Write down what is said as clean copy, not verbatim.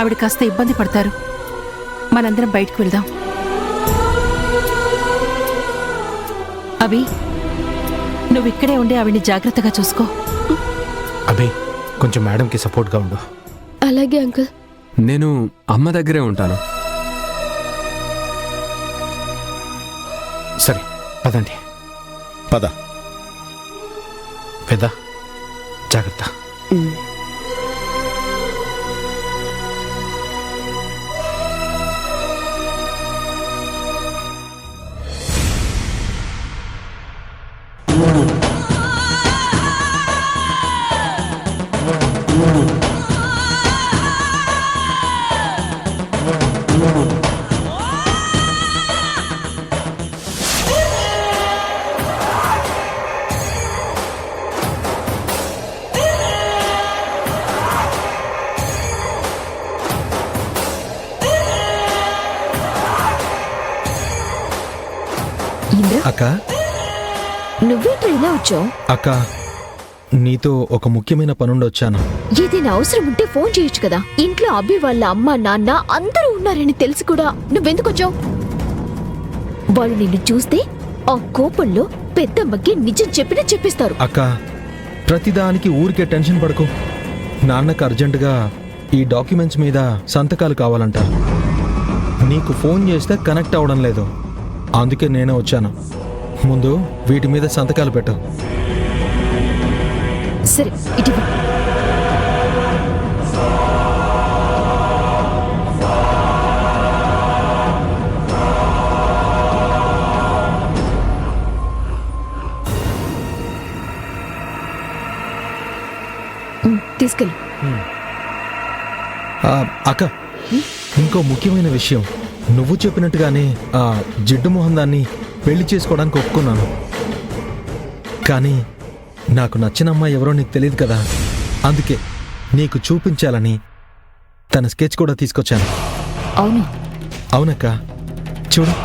ఆవిడ కాస్త ఇబ్బంది పడతారు. మనందరం బయటకు వెళ్దాం. అభి, నువ్వు ఇక్కడే ఉండి ఆవిడ్ని జాగ్రత్తగా చూసుకో. అభి, కొంచెం మేడంకి సపోర్ట్గా ఉండు. అలాగే అంకుల్. నేను అమ్మ దగ్గరే ఉంటాను. సరే పదండి. పద. పెద్ద జాగ్రత్త. అక్క, నువ్వేంట్రా ఇలా వచ్చావు? అక్క, నీతో ఒక ముఖ్యమైన పనుండి వచ్చాను. ఏదైనా అవసరం ఉంటే ఫోన్ చేయొచ్చు కదా. ఇంట్లో అభి వాళ్ళ అమ్మ నాన్న అందరూ ఉన్నారని తెలిసి కూడా నువ్వెందుకు వచ్చావు? వాళ్ళు నిన్ను చూస్తే ఆ కోపంలో పెద్దమ్మకి నిజం చెప్పినా చెప్పేస్తారు. అక్క, ప్రతిదానికి ఊరికే టెన్షన్ పడకు. నాన్నకు అర్జెంటుగా ఈ డాక్యుమెంట్స్ మీద సంతకాలు కావాలంట. నీకు ఫోన్ చేస్తే కనెక్ట్ అవ్వడం లేదు, అందుకే నేనే వచ్చాను. ముందు వీటి మీద సంతకాలు పెట్టు. సరే, ఇటు తీసుకెళ్ళు. అక్క, ఇంకో ముఖ్యమైన విషయం. నువ్వు చెప్పినట్టుగానే ఆ జిడ్డు మొహం దాన్ని పెళ్లి చేసుకోవడానికి ఒప్పుకున్నాను. కానీ నాకు నచ్చిన అమ్మాయి ఎవరో నీకు తెలియదు కదా, అందుకే నీకు చూపించాలని తన స్కెచ్ కూడా తీసుకొచ్చాను. అవును. అవునక్క, చూడు.